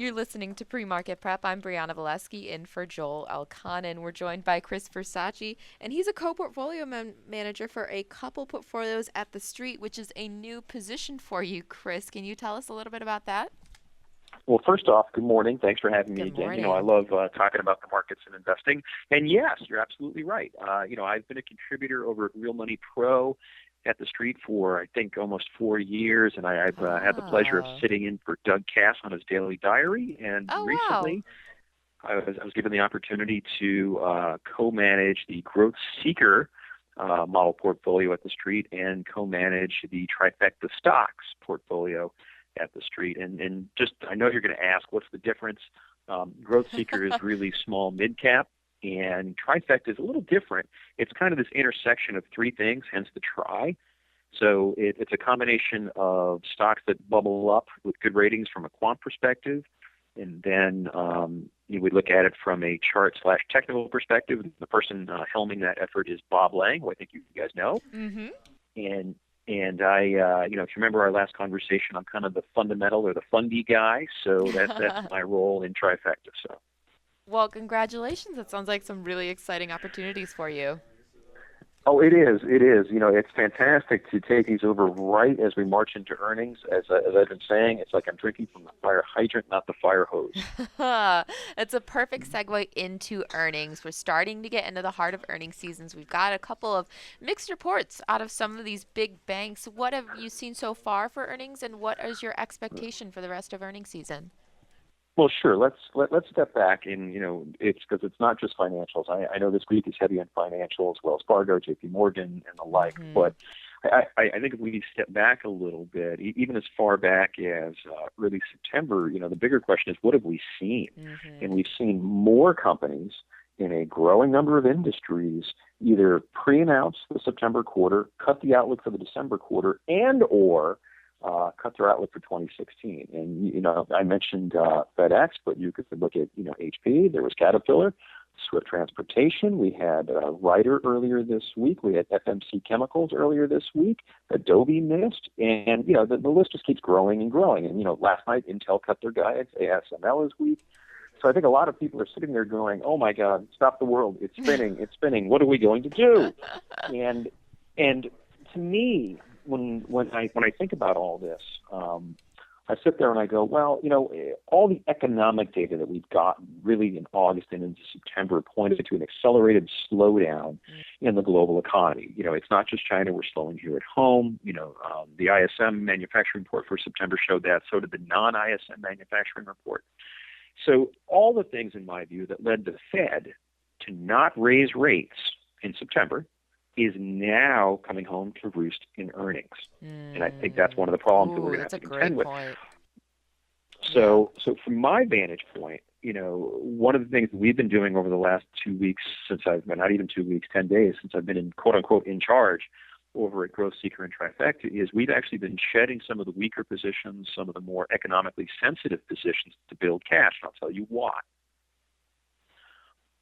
You're listening to Pre-Market Prep. I'm Brianna Valesky in for Joel Elconin. We're joined by Chris Versace, and he's a co-portfolio manager for a couple portfolios at TheStreet, which is a new position for you, Chris. Can you tell us a little bit about that? Well, first off, good morning. Thanks for having me Good again. morning. I love talking about the markets and investing. And yes, you're absolutely right. I've been a contributor over at Real Money Pro at TheStreet for, I think, almost 4 years, and I've had the pleasure of sitting in for Doug Cass on his daily diary. And recently, wow. I was given the opportunity to co-manage the Growth Seeker model portfolio at TheStreet and co-manage the Trifecta Stocks portfolio at TheStreet. And just, I know you're going to ask, what's the difference? Growth Seeker is really small mid-cap, and Trifecta is a little different. It's kind of this intersection of three things, hence the tri. So it's a combination of stocks that bubble up with good ratings from a quant perspective, and then we look at it from a chart/technical perspective. The person helming that effort is Bob Lang, who I think you guys know. Mm-hmm. And I, if you remember our last conversation, I'm kind of the fundamental or the fundy guy, so that's my role in Trifecta. So. Well, congratulations. That sounds like some really exciting opportunities for you. Oh, it is. It is. It's fantastic to take these over right as we march into earnings. As I've been saying, it's like I'm drinking from the fire hydrant, not the fire hose. It's a perfect segue into earnings. We're starting to get into the heart of earnings seasons. We've got a couple of mixed reports out of some of these big banks. What have you seen so far for earnings, and what is your expectation for the rest of earnings season? Well, sure. Let's step back, and it's because it's not just financials. I know this week is heavy on financials, Wells Fargo, J.P. Morgan, and the like. Mm-hmm. But I think if we step back a little bit, even as far back as really September, the bigger question is, what have we seen? Mm-hmm. And we've seen more companies in a growing number of industries either pre-announce the September quarter, cut the outlook for the December quarter, and or cut their outlook for 2016. And, I mentioned FedEx, but you could look at, HP. There was Caterpillar, Swift Transportation. We had Ryder earlier this week. We had FMC Chemicals earlier this week. Adobe missed. And, the list just keeps growing and growing. And, last night Intel cut their guidance. ASML is weak. So I think a lot of people are sitting there going, oh, my God, stop the world. It's spinning. It's spinning. What are we going to do? And to me, when I think about all this, I sit there and I go, well, all the economic data that we've gotten really in August and into September pointed to an accelerated slowdown in the global economy. It's not just China. We're slowing here at home. The ISM manufacturing report for September showed that. So did the non-ISM manufacturing report. So all the things, in my view, that led the Fed to not raise rates in September is now coming home to roost in earnings. And I think that's one of the problems that we're going to have to contend with. So from my vantage point, one of the things that we've been doing over the last 2 weeks since not even 2 weeks, 10 days since I've been in quote unquote in charge over at Growth Seeker and Trifecta is we've actually been shedding some of the weaker positions, some of the more economically sensitive positions to build cash. And I'll tell you why.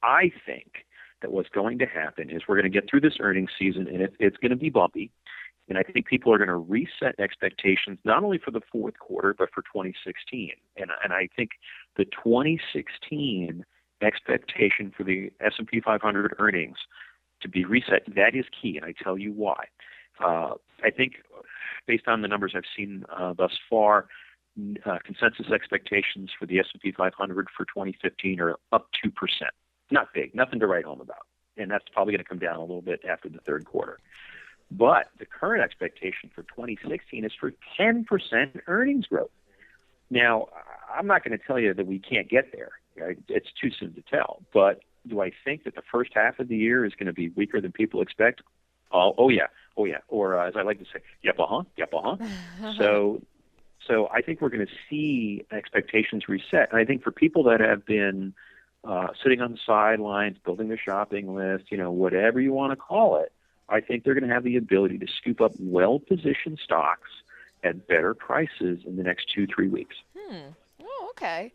I think that what's going to happen is we're going to get through this earnings season, and it's going to be bumpy. And I think people are going to reset expectations not only for the fourth quarter, but for 2016. And I think the 2016 expectation for the S&P 500 earnings to be reset, that is key, and I tell you why. I think based on the numbers I've seen thus far, consensus expectations for the S&P 500 for 2015 are up 2%. Not big, nothing to write home about. And that's probably going to come down a little bit after the third quarter. But the current expectation for 2016 is for 10% earnings growth. Now, I'm not going to tell you that we can't get there. Right? It's too soon to tell. But do I think that the first half of the year is going to be weaker than people expect? Oh yeah. Or as I like to say, yep, So I think we're going to see expectations reset. And I think for people that have been sitting on the sidelines, building their shopping list, whatever you want to call it, I think they're going to have the ability to scoop up well-positioned stocks at better prices in the next 2-3 weeks. Oh, okay.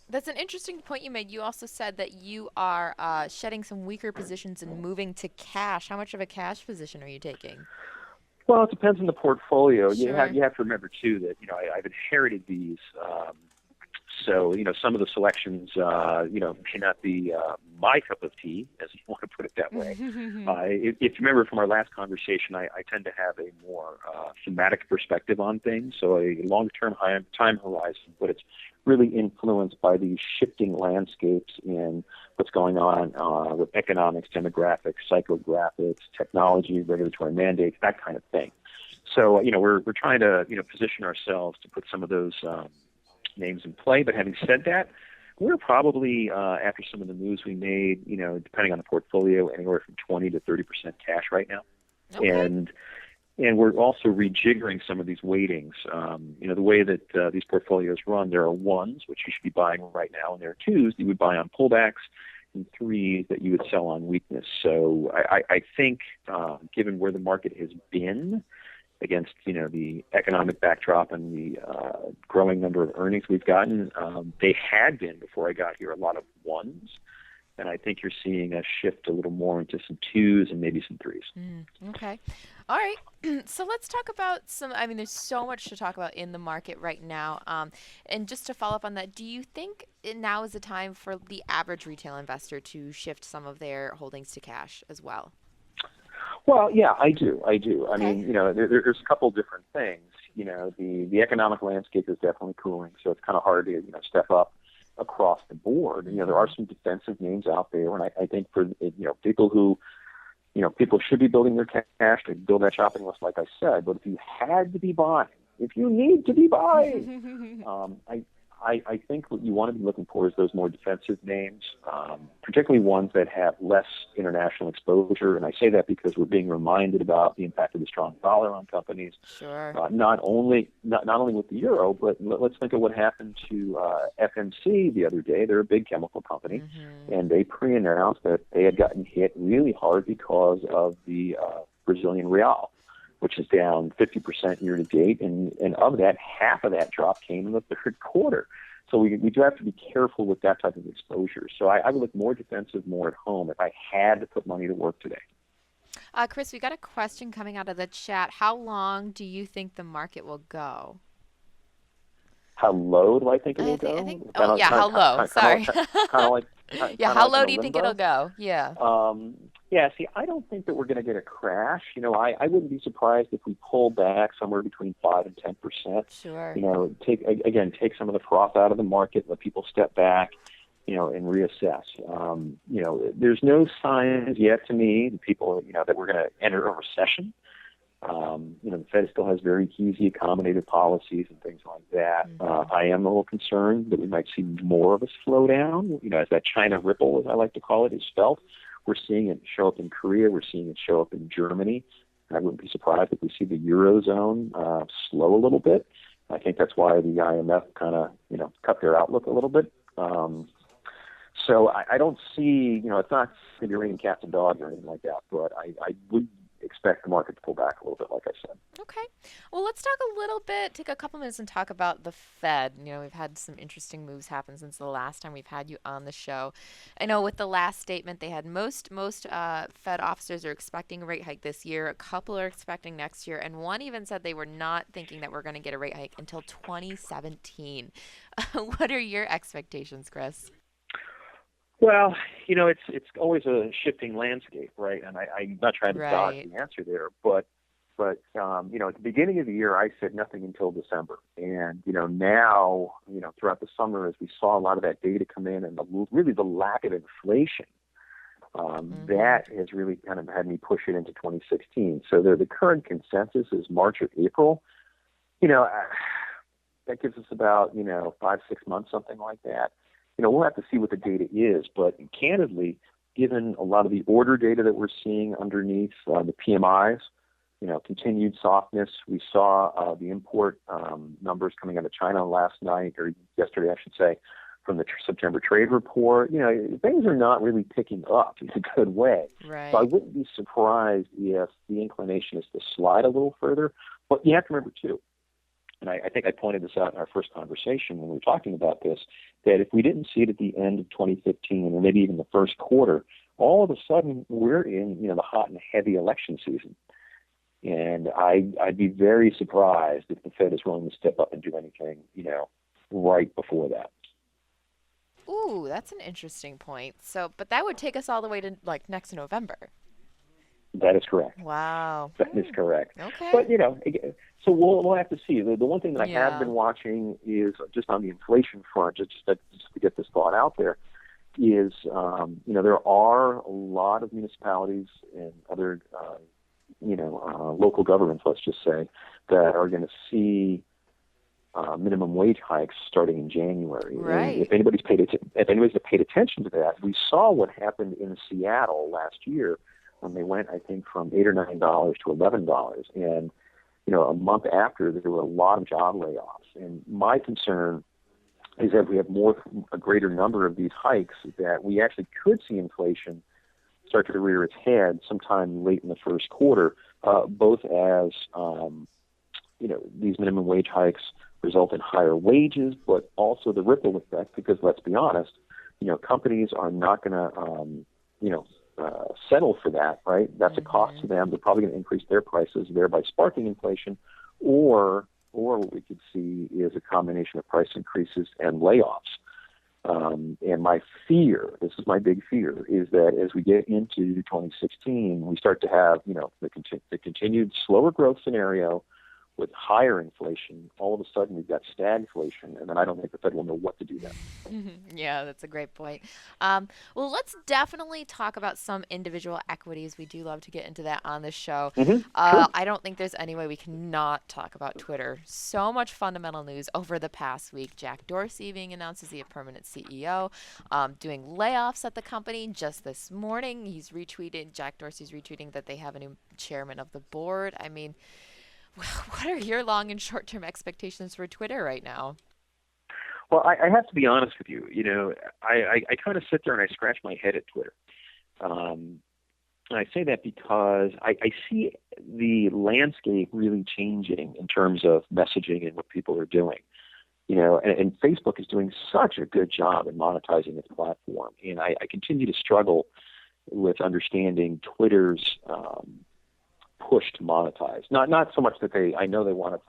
That's an interesting point you made. You also said that you are shedding some weaker positions and moving to cash. How much of a cash position are you taking? Well, it depends on the portfolio. Sure. You have to remember, too, that I've inherited these So, some of the selections, may not be my cup of tea, as you want to put it that way. If you remember from our last conversation, I tend to have a more thematic perspective on things, so a long-term time horizon, but it's really influenced by these shifting landscapes in what's going on with economics, demographics, psychographics, technology, regulatory mandates, that kind of thing. So, we're trying to, position ourselves to put some of those names in play. But having said that, we're probably, after some of the moves we made, depending on the portfolio, anywhere from 20 to 30% cash right now. Okay. And we're also rejiggering some of these weightings. The way that these portfolios run, there are ones, which you should be buying right now, and there are twos that you would buy on pullbacks, and threes that you would sell on weakness. So I think, given where the market has been, against the economic backdrop and the growing number of earnings we've gotten, they had been, before I got here, a lot of ones, and I think you're seeing a shift a little more into some twos and maybe some threes. Okay. All right. So let's talk about there's so much to talk about in the market right now. And just to follow up on that, do you think now is the time for the average retail investor to shift some of their holdings to cash as well? Well, yeah, I do. Okay. I mean, there's a couple different things. The economic landscape is definitely cooling, so it's kind of hard to, step up across the board. There are some defensive names out there, and I think for, people who, people should be building their cash to build that shopping list, like I said. But if you had to be buying, if you need to be buying, I think what you want to be looking for is those more defensive names, particularly ones that have less international exposure. And I say that because we're being reminded about the impact of the strong dollar on companies. Sure. Not only with the euro, but let's think of what happened to FMC the other day. They're a big chemical company, and they pre-announced that they had gotten hit really hard because of the Brazilian real, which is down 50% year to date, and of that, half of that drop came in the third quarter. So we do have to be careful with that type of exposure. So I would look more defensive, more at home if I had to put money to work today. Chris, we got a question coming out of the chat. How long do you think the market will go? How low do I think it will go? How low? Sorry. How low do you think limbo? it'll go? Yeah. See, I don't think that we're going to get a crash. I wouldn't be surprised if we pull back somewhere between 5 and 10%. Sure. Take some of the froth out of the market, let people step back, and reassess. There's no signs yet to me, people, that we're going to enter a recession. The Fed still has very easy accommodative policies and things like that. I am a little concerned that we might see more of a slowdown, as that China ripple, as I like to call it, is felt. We're seeing it show up in Korea. We're seeing it show up in Germany. I wouldn't be surprised if we see the Eurozone slow a little bit. I think that's why the IMF kind of, cut their outlook a little bit. So I don't see, it's not going to be raining cats and dogs or anything like that, but I would expect the market to pull back a little bit, like I said. Okay. Well, let's take a couple minutes and talk about the Fed. We've had some interesting moves happen since the last time we've had you on the show. I know with the last statement, they had most Fed officers are expecting a rate hike this year. A couple are expecting next year. And one even said they were not thinking that we're going to get a rate hike until 2017. What are your expectations, Chris? Well, it's always a shifting landscape, right? And I'm not trying to dodge the answer there, but at the beginning of the year, I said nothing until December. And, now, throughout the summer, as we saw a lot of that data come in and really the lack of inflation, that has really kind of had me push it into 2016. So the current consensus is March or April. That gives us about, 5-6 months, something like that. We'll have to see what the data is, but candidly, given a lot of the order data that we're seeing underneath the PMIs, continued softness. We saw the import numbers coming out of China last night, or yesterday, I should say, from the September trade report. Things are not really picking up in a good way. Right. So I wouldn't be surprised if the inclination is to slide a little further. But you have to remember, too, and I think I pointed this out in our first conversation when we were talking about this, that if we didn't see it at the end of 2015 or maybe even the first quarter, all of a sudden we're in the hot and heavy election season. And I'd be very surprised if the Fed is willing to step up and do anything right before that. Ooh, that's an interesting point. So, but that would take us all the way to like next November. That is correct. Wow. That is correct. Okay. But, so we'll have to see. The one thing that I have Yeah. been watching is just on the inflation front, just to get this thought out there, is, there are a lot of municipalities and other, local governments, let's just say, that are going to see minimum wage hikes starting in January. And Right. if anybody's paid attention to that, we saw what happened in Seattle last year when they went, I think, from $8 or $9 to $11. And a month after, there were a lot of job layoffs. And my concern is that we have a greater number of these hikes, that we actually could see inflation start to rear its head sometime late in the first quarter, both as these minimum wage hikes result in higher wages, but also the ripple effect, because let's be honest, companies are not going to, settle for that, right? That's a cost to them. They're probably going to increase their prices, thereby sparking inflation, or what we could see is a combination of price increases and layoffs. And my fear, this is my big fear, is that as we get into 2016, we start to have, the continued slower growth scenario with higher inflation. All of a sudden, we've got stagflation, and then I don't think the Fed will know what to do then. Yeah, that's a great point. Well, let's definitely talk about some individual equities. We do love to get into that on the show. Sure. I don't think there's any way we cannot talk about Twitter. So much fundamental news over the past week. Jack Dorsey being announced as the permanent CEO, doing layoffs at the company just this morning. Jack Dorsey's retweeting that they have a new chairman of the board. I mean, what are your long and short-term expectations for Twitter right now? Well, I have to be honest with you. I kind of sit there and I scratch my head at Twitter. And I say that because I see the landscape really changing in terms of messaging and what people are doing. And Facebook is doing such a good job in monetizing its platform. And I continue to struggle with understanding Twitter's push to monetize. Not so much that I know they want to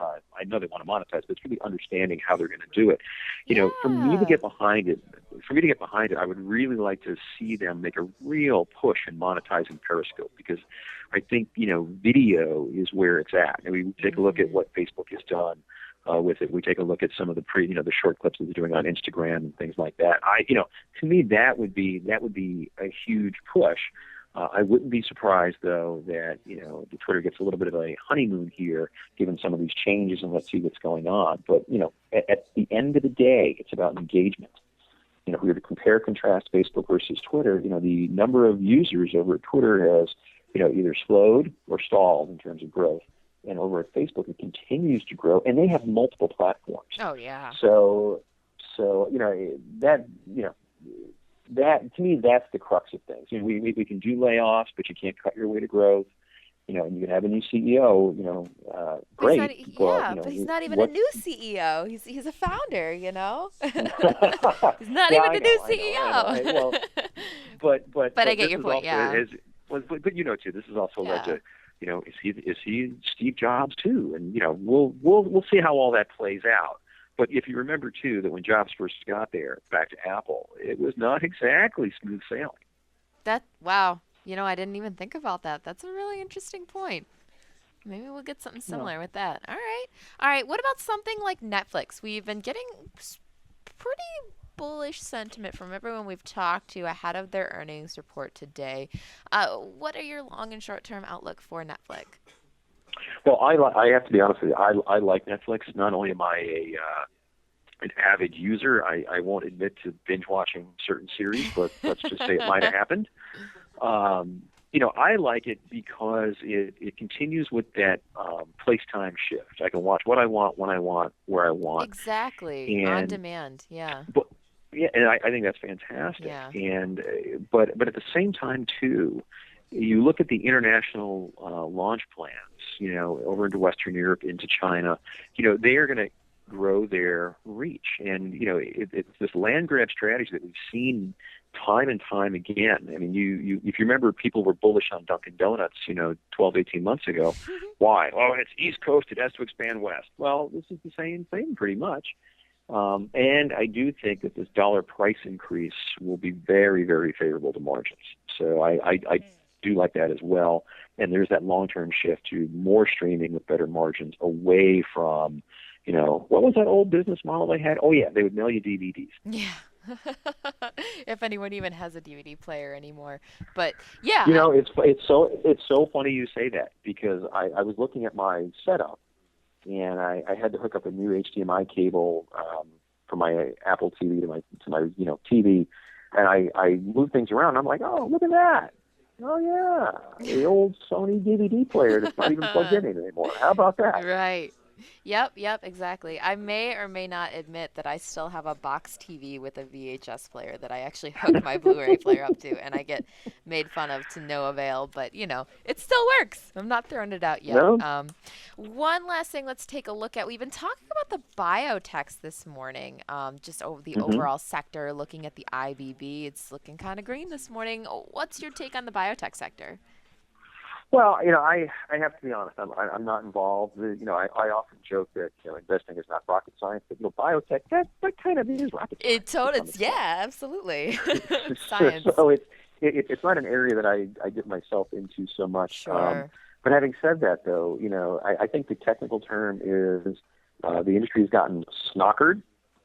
monetize, but it's really understanding how they're going to do it. For me to get behind it, I would really like to see them make a real push in monetizing Periscope, because I think, video is where it's at. And we take a look at what Facebook has done with it. We take a look at some of the the short clips that they're doing on Instagram and things like that. To me, that would be a huge push. I wouldn't be surprised, though, that the Twitter gets a little bit of a honeymoon here, given some of these changes, and let's see what's going on. But at the end of the day, it's about engagement. If we were to compare contrast Facebook versus Twitter, the number of users over at Twitter has either slowed or stalled in terms of growth, and over at Facebook it continues to grow, and they have multiple platforms. Oh yeah. So that to me, that's the crux of things. We can do layoffs, but you can't cut your way to growth. And you can have a new CEO. Great. But he's not even a new CEO. He's a founder. He's not Yeah, even the new CEO. Well, but I get this your is point. also, Yeah. but too, this has also led Yeah. to, is he Steve Jobs too? And we'll see how all that plays out. But if you remember, too, that when Jobs first got there, back to Apple, it was not exactly smooth sailing. Wow. I didn't even think about that. That's a really interesting point. Maybe we'll get something similar with that. All right. All right. What about something like Netflix? We've been getting pretty bullish sentiment from everyone we've talked to ahead of their earnings report today. What are your long and short-term outlook for Netflix? Well, I have to be honest with you. I like Netflix. Not only am I an avid user, I won't admit to binge watching certain series, but let's just say it might have happened. I like it because it continues with that place-time shift. I can watch what I want, when I want, where I want. Exactly. On demand. Yeah. And I think that's fantastic. Yeah. And but at the same time, too, you look at the international launch plans, over into Western Europe, into China, they are going to grow their reach. And, it's this land grab strategy that we've seen time and time again. I mean, if you remember, people were bullish on Dunkin' Donuts, 12, 18 months ago. Why? Oh, it's East Coast. It has to expand west. Well, this is the same thing pretty much. And I do think that this dollar price increase will be very, very favorable to margins. So I do like that as well. And there's that long-term shift to more streaming with better margins away from, what was that old business model they had? Oh, yeah, they would mail you DVDs. Yeah. If anyone even has a DVD player anymore. But yeah, It's so funny you say that because I was looking at my setup and I had to hook up a new HDMI cable from my Apple TV to my TV, and I moved things around. And I'm like, oh, look at that! Oh yeah, the old Sony DVD player that's not even plugged in anymore. How about that? right. Yep, exactly. I may or may not admit that I still have a box TV with a VHS player that I actually hook my Blu-ray player up to, and I get made fun of to no avail, but it still works. I'm not throwing it out yet. No. One last thing let's take a look at. We've been talking about the biotechs this morning, just over the hmm overall sector, looking at the IBB. It's looking kind of green this morning. What's your take on the biotech sector? Well, I have to be honest. I'm not involved. I often joke that investing is not rocket science, but biotech that kind of is rocket science. Yeah, absolutely. So, Science. so it's not an area that I get myself into so much. Sure. But having said that, though, I think the technical term is the industry has gotten snockered.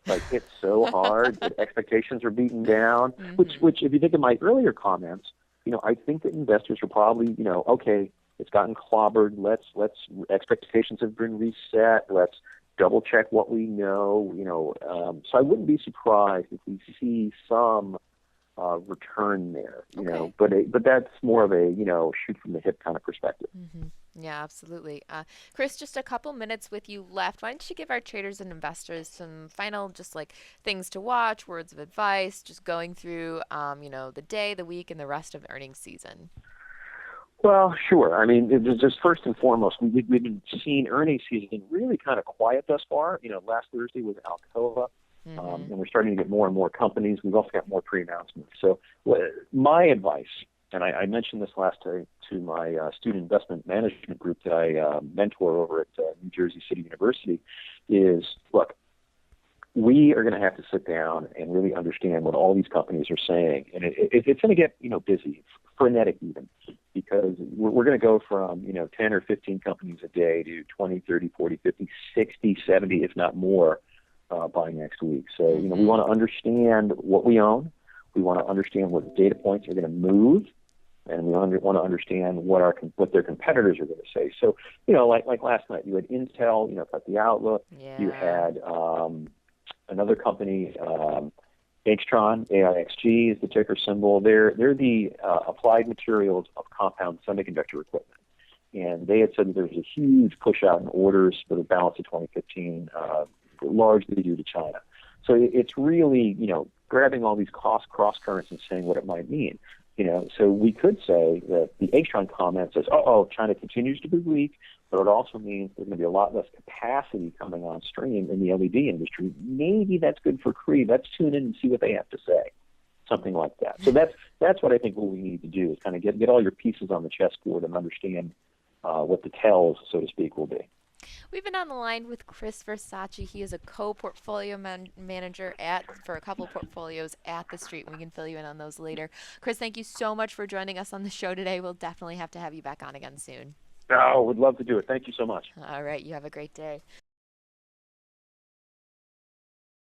Like it's so hard that expectations are beaten down. Which, if you think of my earlier comments, I think that investors are probably, okay, it's gotten clobbered. Let's expectations have been reset. Let's double check what we know. So I wouldn't be surprised if we see some return there. Okay. But that's more of a shoot from the hip kind of perspective. Yeah, absolutely. Chris, just a couple minutes with you left. Why don't you give our traders and investors some final, just like things to watch, words of advice, just going through, the day, the week, and the rest of earnings season? Well, sure. I mean, just first and foremost, we've been seeing earnings season really kind of quiet thus far. Last Thursday was Alcoa, and we're starting to get more and more companies. We've also got more pre-announcements. So my advice, and I mentioned this last time to my student investment management group that I mentor over at New Jersey City University, is, look, we are going to have to sit down and really understand what all these companies are saying. And it's going to get, busy, frenetic even, because we're going to go from, 10 or 15 companies a day to 20, 30, 40, 50, 60, 70, if not more, by next week. So, we want to understand what we own. We want to understand what data points are going to move. And we want to understand what their competitors are going to say. So, like last night, you had Intel, cut the outlook. Yeah. You had another company, Aixtron, AIXG is the ticker symbol. They're the applied materials of compound semiconductor equipment. And they had said that there was a huge push out in orders for the balance of 2015, largely due to China. So it's really, grabbing all these cost cross currents and saying what it might mean. So we could say that the Aixtron comment says, China continues to be weak, but it also means there's going to be a lot less capacity coming on stream in the LED industry. Maybe that's good for Cree. Let's tune in and see what they have to say. Something like that. So that's what I think what we need to do is kind of get all your pieces on the chessboard and understand what the tells, so to speak, will be. We've been on the line with Chris Versace. He is a co-portfolio manager for a couple portfolios at TheStreet. We can fill you in on those later. Chris, thank you so much for joining us on the show today. We'll definitely have to have you back on again soon. Oh, would love to do it. Thank you so much. All right, you have a great day.